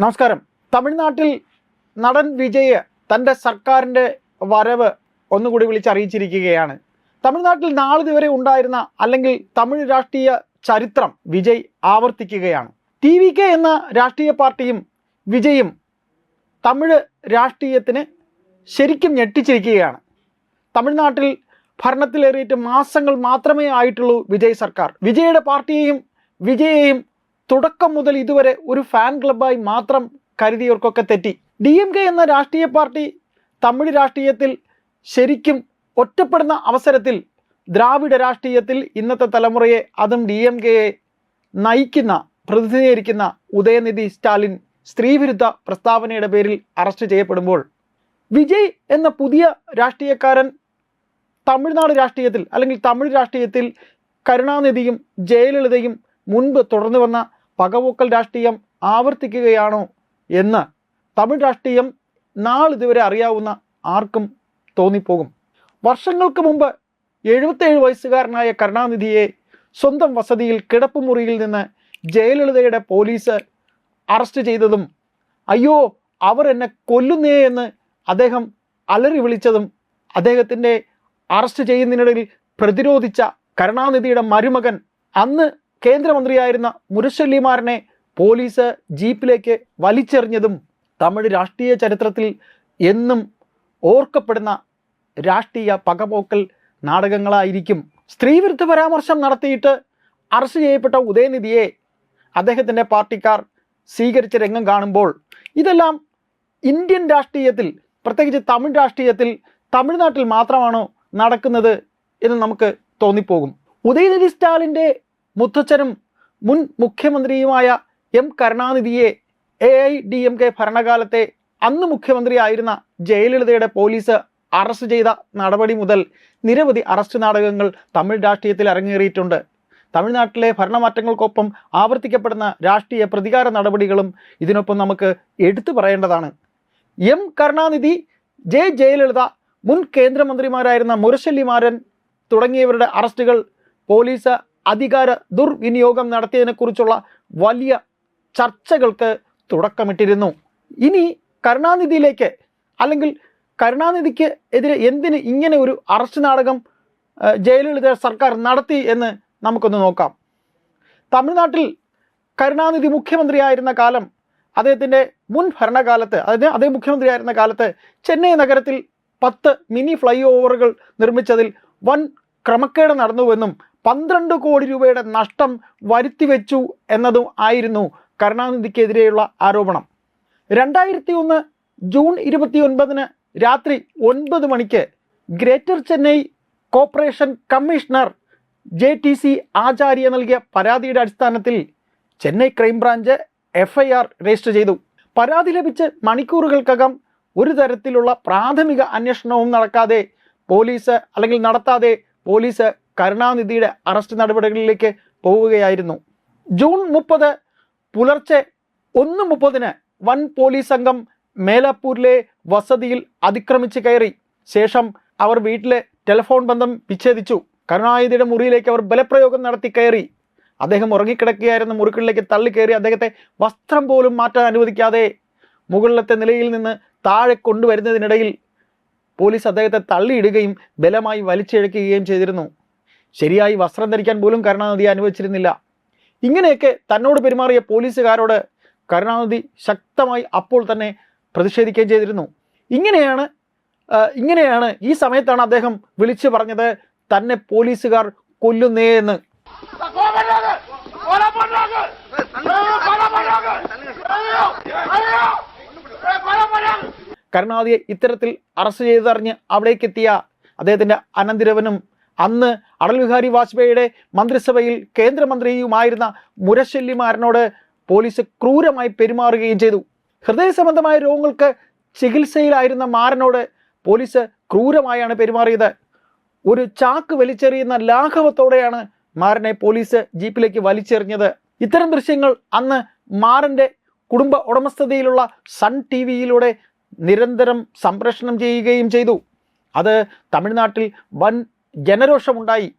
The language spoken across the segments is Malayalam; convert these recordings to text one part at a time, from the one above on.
നമസ്കാരം. തമിഴ്നാട്ടിൽ നടൻ വിജയ് തൻ്റെ സർക്കാരിൻ്റെ വരവ് ഒന്നുകൂടി വിളിച്ചറിയിച്ചിരിക്കുകയാണ്. തമിഴ്നാട്ടിൽ നാളിതുവരെ ഉണ്ടായിരുന്ന അല്ലെങ്കിൽ തമിഴ് രാഷ്ട്രീയ ചരിത്രം വിജയ് ആവർത്തിക്കുകയാണ്. TVK എന്ന രാഷ്ട്രീയ പാർട്ടിയും വിജയും തമിഴ് രാഷ്ട്രീയത്തിന് ശരിക്കും ഞെട്ടിച്ചിരിക്കുകയാണ്. തമിഴ്നാട്ടിൽ ഭരണത്തിലേറിയിട്ട് മാസങ്ങൾ മാത്രമേ ആയിട്ടുള്ളൂ വിജയ് സർക്കാർ. വിജയുടെ പാർട്ടിയെയും വിജയെയും തുടക്കം മുതൽ ഇതുവരെ ഒരു ഫാൻ ക്ലബ്ബായി മാത്രം കരുതിയവർക്കൊക്കെ തെറ്റി. DMK എന്ന രാഷ്ട്രീയ പാർട്ടി തമിഴ് രാഷ്ട്രീയത്തിൽ ശരിക്കും ഒറ്റപ്പെടുന്ന അവസരത്തിൽ ദ്രാവിഡ രാഷ്ട്രീയത്തിൽ ഇന്നത്തെ തലമുറയെ അതും DMKയെ നയിക്കുന്ന പ്രതിനിധീകരിക്കുന്ന ഉദയനിധി സ്റ്റാലിൻ സ്ത്രീവിരുദ്ധ പ്രസ്താവനയുടെ പേരിൽ അറസ്റ്റ് ചെയ്യപ്പെടുമ്പോൾ വിജയ് എന്ന പുതിയ രാഷ്ട്രീയക്കാരൻ തമിഴ്നാട് രാഷ്ട്രീയത്തിൽ അല്ലെങ്കിൽ തമിഴ് രാഷ്ട്രീയത്തിൽ കരുണാനിധിയും ജയലളിതയും മുൻപ് തുടർന്നു വന്ന പകപോക്കൽ രാഷ്ട്രീയം ആവർത്തിക്കുകയാണോ എന്ന് തമിഴ് രാഷ്ട്രീയം നാളിതുവരെ അറിയാവുന്ന ആർക്കും തോന്നിപ്പോകും. വർഷങ്ങൾക്ക് മുമ്പ് 77 വയസ്സുകാരനായ കരുണാനിധിയെ സ്വന്തം വസതിയിൽ കിടപ്പുമുറിയിൽ നിന്ന് ജയലളിതയുടെ പോലീസ് അറസ്റ്റ് ചെയ്തതും അയ്യോ അവർ എന്നെ കൊല്ലുന്നേ എന്ന് അദ്ദേഹം അലറി വിളിച്ചതും അദ്ദേഹത്തിൻ്റെ അറസ്റ്റ് ചെയ്യുന്നതിനിടയിൽ പ്രതിരോധിച്ച കരുണാനിധിയുടെ മരുമകൻ അന്ന് കേന്ദ്രമന്ത്രിയായിരുന്ന മുരശല്യമാരനെ പോലീസ് ജീപ്പിലേക്ക് വലിച്ചെറിഞ്ഞതും തമിഴ് രാഷ്ട്രീയ ചരിത്രത്തിൽ എന്നും ഓർക്കപ്പെടുന്ന രാഷ്ട്രീയ പകപോക്കൽ നാടകങ്ങളായിരിക്കും. സ്ത്രീവിരുദ്ധ പരാമർശം നടത്തിയിട്ട് അറസ്റ്റ് ചെയ്യപ്പെട്ട ഉദയനിധിയെ അദ്ദേഹത്തിൻ്റെ പാർട്ടിക്കാർ സ്വീകരിച്ച രംഗം കാണുമ്പോൾ ഇതെല്ലാം ഇന്ത്യൻ രാഷ്ട്രീയത്തിൽ പ്രത്യേകിച്ച് തമിഴ് രാഷ്ട്രീയത്തിൽ തമിഴ്നാട്ടിൽ മാത്രമാണോ നടക്കുന്നത് എന്ന് നമുക്ക് തോന്നിപ്പോകും. ഉദയനിധി സ്റ്റാലിൻ്റെ മുത്തച്ഛനും മുൻ മുഖ്യമന്ത്രിയുമായ M കരുണാനിധിയെ AIDMK ഭരണകാലത്തെ അന്ന് മുഖ്യമന്ത്രിയായിരുന്ന ജയലളിതയുടെ പോലീസ് അറസ്റ്റ് ചെയ്ത നടപടി മുതൽ നിരവധി അറസ്റ്റ് നാടകങ്ങൾ തമിഴ് രാഷ്ട്രീയത്തിൽ അരങ്ങേറിയിട്ടുണ്ട്. തമിഴ്നാട്ടിലെ ഭരണമാറ്റങ്ങൾക്കൊപ്പം ആവർത്തിക്കപ്പെടുന്ന രാഷ്ട്രീയ പ്രതികാര നടപടികളും ഇതിനൊപ്പം നമുക്ക് എടുത്തു പറയേണ്ടതാണ്. M കരുണാനിധി, ജയലളിത, മുൻ കേന്ദ്രമന്ത്രിമാരായിരുന്ന മുരശല്യമാരൻ തുടങ്ങിയവരുടെ അറസ്റ്റുകൾ പോലീസ് അധികാര ദുർവിനിയോഗം നടത്തിയതിനെക്കുറിച്ചുള്ള വലിയ ചർച്ചകൾക്ക് തുടക്കമിട്ടിരുന്നു. ഇനി കരുണാനിധിയിലേക്ക് അല്ലെങ്കിൽ കരുണാനിധിക്ക് എതിരെ എന്തിന് ഇങ്ങനെ ഒരു അറസ്റ്റ് നാടകം ജയലളിത സർക്കാർ നടത്തി എന്ന് നമുക്കൊന്ന് നോക്കാം. തമിഴ്നാട്ടിൽ കരുണാനിധി മുഖ്യമന്ത്രിയായിരുന്ന കാലം അദ്ദേഹത്തിൻ്റെ മുൻ ഭരണകാലത്ത് അതായത് അദ്ദേഹം മുഖ്യമന്ത്രിയായിരുന്ന കാലത്ത് ചെന്നൈ നഗരത്തിൽ 10 മിനി ഫ്ലൈ ഓവറുകൾ നിർമ്മിച്ചതിൽ വൻ ക്രമക്കേട് നടന്നുവെന്നും 12 കോടി രൂപയുടെ നഷ്ടം വരുത്തിവെച്ചു എന്നതും ആയിരുന്നു കരുണാനിധിക്കെതിരെയുള്ള ആരോപണം. 2001 ജൂൺ 29 രാത്രി 9 മണിക്ക് greater Chennai corporation commissioner JTC ആചാര്യ നൽകിയ പരാതിയുടെ അടിസ്ഥാനത്തിൽ ചെന്നൈ ക്രൈംബ്രാഞ്ച് FIR രജിസ്റ്റർ ചെയ്തു. പരാതി ലഭിച്ച് മണിക്കൂറുകൾക്കകം ഒരു തരത്തിലുള്ള പ്രാഥമിക അന്വേഷണവും നടത്താതെ പോലീസ് കരുണാനിധിയുടെ അറസ്റ്റ് നടപടികളിലേക്ക് പോവുകയായിരുന്നു. ജൂൺ 30 പുലർച്ചെ 1:30 വൻ പോലീസ് സംഘം മേലാപ്പൂരിലെ വസതിയിൽ അതിക്രമിച്ച് കയറി. ശേഷം അവർ വീട്ടിലെ ടെലിഫോൺ ബന്ധം വിച്ഛേദിച്ചു. കരുണാനിധിയുടെ മുറിയിലേക്ക് അവർ ബലപ്രയോഗം നടത്തി കയറി. അദ്ദേഹം ഉറങ്ങിക്കിടക്കുകയായിരുന്ന മുറികളിലേക്ക് തള്ളിക്കയറി അദ്ദേഹത്തെ വസ്ത്രം പോലും മാറ്റാൻ അനുവദിക്കാതെ മുകളിലത്തെ നിലയിൽ നിന്ന് താഴെ കൊണ്ടുവരുന്നതിനിടയിൽ പോലീസ് അദ്ദേഹത്തെ തള്ളിയിടുകയും ബലമായി വലിച്ചിഴക്കുകയും ചെയ്തിരുന്നു. ശരിയായി വസ്ത്രം ധരിക്കാൻ പോലും കരുണാനിധി അനുവദിച്ചിരുന്നില്ല. ഇങ്ങനെയൊക്കെ തന്നോട് പെരുമാറിയ പോലീസുകാരോട് കരുണാനിധി ശക്തമായി അപ്പോൾ തന്നെ പ്രതിഷേധിക്കുകയും ചെയ്തിരുന്നു. ഇങ്ങനെയാണ് ഈ സമയത്താണ് അദ്ദേഹം വിളിച്ചു പറഞ്ഞത് തന്നെ പോലീസുകാർ കൊല്ലുന്നേ എന്ന്. കരുണാനിധിയെ ഇത്തരത്തിൽ അറസ്റ്റ് ചെയ്തറിഞ്ഞ് അവിടേക്കെത്തിയ അദ്ദേഹത്തിൻ്റെ അനന്തിരവനും അന്ന് അടൽ ബിഹാരി വാജ്പേയിയുടെ മന്ത്രിസഭയിൽ കേന്ദ്രമന്ത്രിയുമായിരുന്ന മുരശല്യമാരനോട് പോലീസ് ക്രൂരമായി പെരുമാറുകയും ചെയ്തു. ഹൃദയ സംബന്ധമായ രോഗങ്ങൾക്ക് ചികിത്സയിലായിരുന്ന മാരനോട് പോലീസ് ക്രൂരമായാണ് പെരുമാറിയത്. ഒരു ചാക്ക് വലിച്ചെറിയുന്ന ലാഘവത്തോടെയാണ് മാരനെ പോലീസ് ജീപ്പിലേക്ക് വലിച്ചെറിഞ്ഞത്. ഇത്തരം ദൃശ്യങ്ങൾ അന്ന് മാരൻ്റെ കുടുംബ ഉടമസ്ഥതയിലുള്ള സൺ TV-യിലൂടെ നിരന്തരം സംപ്രേഷണം ചെയ്യുകയും ചെയ്തു. അത് തമിഴ്നാട്ടിൽ വൻ ജനരോഷമുണ്ടായി.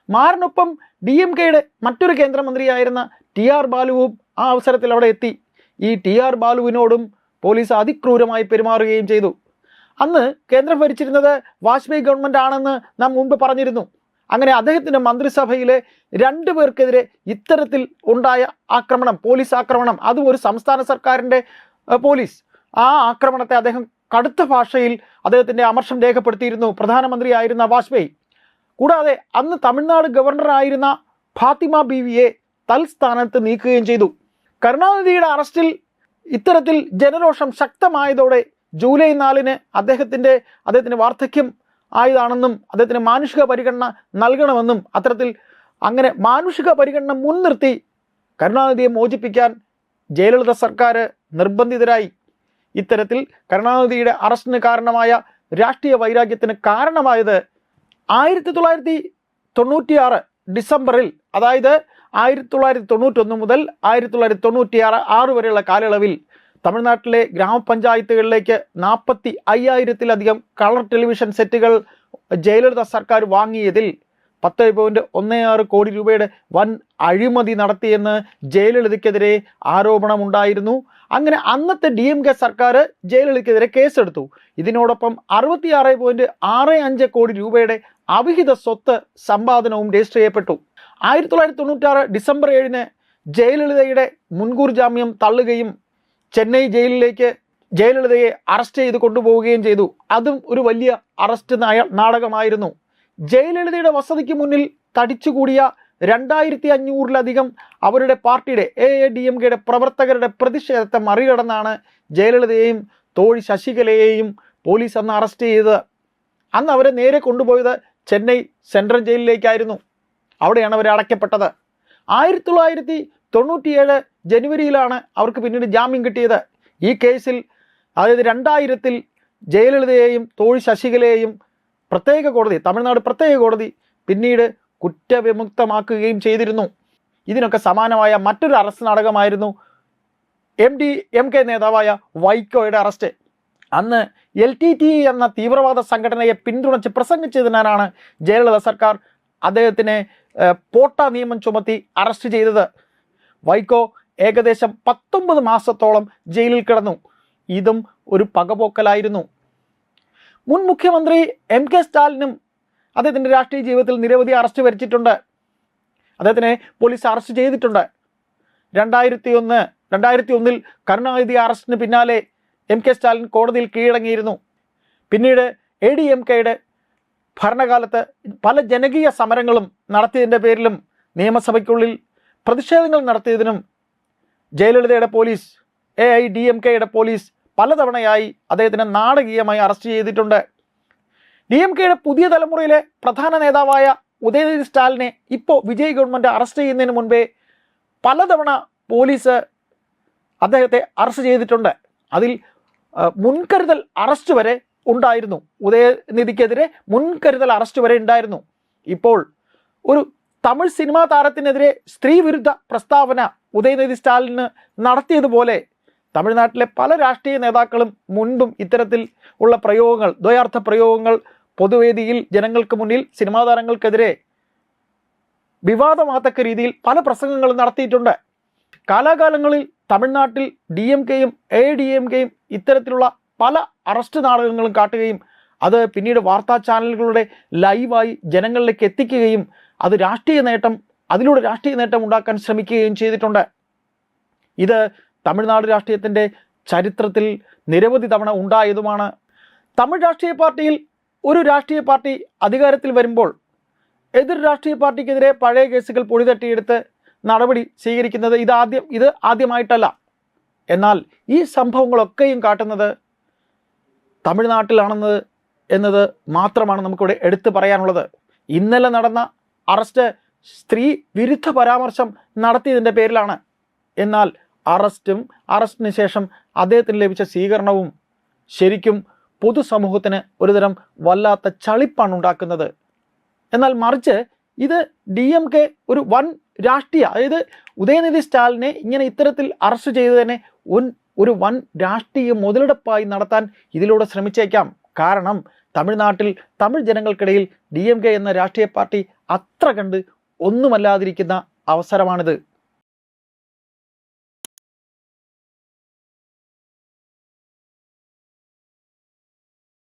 മാരനൊപ്പം DMKയുടെ മറ്റൊരു കേന്ദ്രമന്ത്രിയായിരുന്ന TR ബാലുവും ആ അവസരത്തിൽ അവിടെ എത്തി. ഈ TR ബാലുവിനോടും പോലീസ് അതിക്രൂരമായി പെരുമാറുകയും ചെയ്തു. അന്ന് കേന്ദ്രം ഭരിച്ചിരുന്നത് വാജ്പേയി ഗവൺമെൻറ് ആണെന്ന് നാം മുൻപ് പറഞ്ഞിരുന്നു. അങ്ങനെ അദ്ദേഹത്തിൻ്റെ മന്ത്രിസഭയിലെ 2 പേർക്കെതിരെ ഇത്തരത്തിൽ ഉണ്ടായ ആക്രമണം, പോലീസ് ആക്രമണം, അതും ഒരു സംസ്ഥാന സർക്കാരിൻ്റെ പോലീസ്, ആ ആക്രമണത്തെ അദ്ദേഹം കടുത്ത ഭാഷയിൽ അദ്ദേഹത്തിൻ്റെ അമർഷം രേഖപ്പെടുത്തിയിരുന്നു, പ്രധാനമന്ത്രിയായിരുന്ന വാജ്പേയി. കൂടാതെ അന്ന് തമിഴ്നാട് ഗവർണറായിരുന്ന ഫാത്തിമ ബീവിയെ തൽസ്ഥാനത്ത് നീക്കുകയും ചെയ്തു. കരുണാനിധിയുടെ അറസ്റ്റിൽ ഇത്തരത്തിൽ ജനരോഷം ശക്തമായതോടെ ജൂലൈ 4 അദ്ദേഹത്തിന് വാർദ്ധക്യം ആയതാണെന്നും അദ്ദേഹത്തിന് മാനുഷിക പരിഗണന നൽകണമെന്നും അത്തരത്തിൽ അങ്ങനെ മാനുഷിക പരിഗണന മുൻനിർത്തി കരുണാനിധിയെ മോചിപ്പിക്കാൻ ജയലളിത സർക്കാർ നിർബന്ധിതരായി. ഇത്തരത്തിൽ കരുണാനിധിയുടെ അറസ്റ്റിന് കാരണമായ രാഷ്ട്രീയ വൈരാഗ്യത്തിന് കാരണമായത് 1996 ഡിസംബറിൽ, അതായത് 1991 മുതൽ 1996 വരെയുള്ള കാലയളവിൽ തമിഴ്നാട്ടിലെ ഗ്രാമപഞ്ചായത്തുകളിലേക്ക് 45,000-ലധികം കളർ ടെലിവിഷൻ സെറ്റുകൾ ജയലളിത സർക്കാർ വാങ്ങിയതിൽ 10.16 കോടി രൂപയുടെ വൻ അഴിമതി നടത്തിയെന്ന് ജയലളിതയ്ക്കെതിരെ ആരോപണമുണ്ടായിരുന്നു. അങ്ങനെ അന്നത്തെ DMK സർക്കാർ ജയലളിതയ്ക്കെതിരെ കേസെടുത്തു. ഇതിനോടൊപ്പം 66.65 കോടി രൂപയുടെ അവിഹിത സ്വത്ത് സമ്പാദനവും രജിസ്റ്റർ ചെയ്യപ്പെട്ടു. 1996 ഡിസംബർ 7 ജയലളിതയുടെ മുൻകൂർ ജാമ്യം തള്ളുകയും ചെന്നൈ ജയിലിലേക്ക് ജയലളിതയെ അറസ്റ്റ് ചെയ്ത് കൊണ്ടുപോവുകയും ചെയ്തു. അതും ഒരു വലിയ അറസ്റ്റ് നാടകമായിരുന്നു. ജയലളിതയുടെ വസതിക്ക് മുന്നിൽ തടിച്ചുകൂടിയ 2500-ലധികം അവരുടെ പാർട്ടിയുടെ AADMKയുടെ പ്രവർത്തകരുടെ പ്രതിഷേധത്തെ മറികടന്നാണ് ജയലളിതയെയും തോഴി ശശികലയെയും പോലീസ് അന്ന് അറസ്റ്റ് ചെയ്തത്. അന്ന് അവരെ നേരെ കൊണ്ടുപോയത് ചെന്നൈ സെൻട്രൽ ജയിലിലേക്കായിരുന്നു. അവിടെയാണ് അവർ അടയ്ക്കപ്പെട്ടത്. 1997 ജനുവരിയിലാണ് അവർക്ക് പിന്നീട് ജാമ്യം കിട്ടിയത്. ഈ കേസിൽ, അതായത് 2000-ൽ ജയലളിതയെയും തോഴി ശശികലയെയും പ്രത്യേക കോടതി, തമിഴ്നാട് പ്രത്യേക കോടതി പിന്നീട് കുറ്റവിമുക്തമാക്കുകയും ചെയ്തിരുന്നു. ഇതിനൊക്കെ സമാനമായ മറ്റൊരു അറസ്റ്റ് നാടകമായിരുന്നു MDMK നേതാവായ വൈക്കോയുടെ അറസ്റ്റ്. അന്ന് LTTE എന്ന തീവ്രവാദ സംഘടനയെ പിന്തുണച്ച് പ്രസംഗിച്ചതിനാലാണ് ജയലളിത സർക്കാർ അദ്ദേഹത്തിനെ പോട്ട നിയമം ചുമത്തി അറസ്റ്റ് ചെയ്തത്. വൈക്കോ ഏകദേശം 19 മാസത്തോളം ജയിലിൽ കിടന്നു. ഇതും ഒരു പകപോക്കലായിരുന്നു. മുൻ മുഖ്യമന്ത്രി MK സ്റ്റാലിനും അദ്ദേഹത്തിൻ്റെ രാഷ്ട്രീയ ജീവിതത്തിൽ നിരവധി അറസ്റ്റ് വരിച്ചിട്ടുണ്ട്. അദ്ദേഹത്തിനെ പോലീസ് അറസ്റ്റ് ചെയ്തിട്ടുണ്ട്. 2001-ൽ കരുണാനിധി അറസ്റ്റിന് പിന്നാലെ MK സ്റ്റാലിൻ കോടതിയിൽ കീഴടങ്ങിയിരുന്നു. പിന്നീട് ADMKയുടെ ഭരണകാലത്ത് പല ജനകീയ സമരങ്ങളും നടത്തിയതിൻ്റെ പേരിലും നിയമസഭയ്ക്കുള്ളിൽ പ്രതിഷേധങ്ങൾ നടത്തിയതിനും ജയലളിതയുടെ പോലീസ്, AIDMKയുടെ പോലീസ് പലതവണയായി അദ്ദേഹത്തിനെ നാടകീയമായി അറസ്റ്റ് ചെയ്തിട്ടുണ്ട്. DMKയുടെ പുതിയ തലമുറയിലെ പ്രധാന നേതാവായ ഉദയനിധി സ്റ്റാലിനെ ഇപ്പോൾ വിജയ് ഗവൺമെൻറ് അറസ്റ്റ് ചെയ്യുന്നതിന് മുൻപേ പലതവണ പോലീസ് അദ്ദേഹത്തെ അറസ്റ്റ് ചെയ്തിട്ടുണ്ട്. അതിൽ മുൻകരുതൽ അറസ്റ്റ് വരെ ഉണ്ടായിരുന്നു. ഉദയനിധിക്കെതിരെ മുൻകരുതൽ അറസ്റ്റ് വരെ ഉണ്ടായിരുന്നു. ഇപ്പോൾ ഒരു തമിഴ് സിനിമാ താരത്തിനെതിരെ സ്ത്രീവിരുദ്ധ പ്രസ്താവന ഉദയനിധി സ്റ്റാലിന് നടത്തിയതുപോലെ തമിഴ്നാട്ടിലെ പല രാഷ്ട്രീയ നേതാക്കളും മുൻപും ഇത്തരത്തിൽ ഉള്ള പ്രയോഗങ്ങൾ, ദ്വയാർത്ഥ പ്രയോഗങ്ങൾ പൊതുവേദിയിൽ ജനങ്ങൾക്ക് മുന്നിൽ സിനിമാ താരങ്ങൾക്കെതിരെ വിവാദമാകത്തക്ക രീതിയിൽ പല പ്രസംഗങ്ങളും നടത്തിയിട്ടുണ്ട്. കാലാകാലങ്ങളിൽ തമിഴ്നാട്ടിൽ DMKയും AIDMKയും ഇത്തരത്തിലുള്ള പല അറസ്റ്റ് നാടകങ്ങളും കാട്ടുകയും അത് പിന്നീട് വാർത്താ ചാനലുകളുടെ ലൈവായി ജനങ്ങളിലേക്ക് എത്തിക്കുകയും അത് അതിലൂടെ രാഷ്ട്രീയ നേട്ടം ഉണ്ടാക്കാൻ ശ്രമിക്കുകയും ചെയ്തിട്ടുണ്ട്. ഇത് തമിഴ്നാട് രാഷ്ട്രീയത്തിൻ്റെ ചരിത്രത്തിൽ നിരവധി തവണ ഉണ്ടായതുമാണ്. തമിഴ് രാഷ്ട്രീയ പാർട്ടിയിൽ ഒരു രാഷ്ട്രീയ പാർട്ടി അധികാരത്തിൽ വരുമ്പോൾ എതിർ രാഷ്ട്രീയ പാർട്ടിക്കെതിരെ പഴയ കേസുകൾ പൊടിതട്ടിയെടുത്ത് നടപടി സ്വീകരിക്കുന്നത് ഇത് ആദ്യമായിട്ടല്ല. എന്നാൽ ഈ സംഭവങ്ങളൊക്കെയും കാട്ടുന്നത് തമിഴ്നാട്ടിലാണെന്നത് എന്നത് മാത്രമാണ് നമുക്കിവിടെ എടുത്തു പറയാനുള്ളത്. ഇന്നലെ നടന്ന അറസ്റ്റ് സ്ത്രീ വിരുദ്ധ പരാമർശം നടത്തിയതിൻ്റെ പേരിലാണ്. എന്നാൽ അറസ്റ്റിന് ശേഷം അദ്ദേഹത്തിന് ലഭിച്ച സ്വീകരണവും ശരിക്കും പൊതുസമൂഹത്തിന് ഒരുതരം വല്ലാത്ത ചളിപ്പാണ് ഉണ്ടാക്കുന്നത്. എന്നാൽ മറിച്ച് ഇത് DMK ഒരു വൻ രാഷ്ട്രീയ, അതായത് ഉദയനിധി സ്റ്റാലിനെ ഇങ്ങനെ ഇത്തരത്തിൽ അറസ്റ്റ് ചെയ്തതിനെ ഒരു വൻ രാഷ്ട്രീയ മുതലെടുപ്പായി നടത്താൻ ഇതിലൂടെ ശ്രമിച്ചേക്കാം. കാരണം തമിഴ്നാട്ടിൽ തമിഴ് ജനങ്ങൾക്കിടയിൽ DMK എന്ന രാഷ്ട്രീയ പാർട്ടി അത്ര കണ്ട് ഒന്നുമല്ലാതിരിക്കുന്ന അവസരമാണിത്.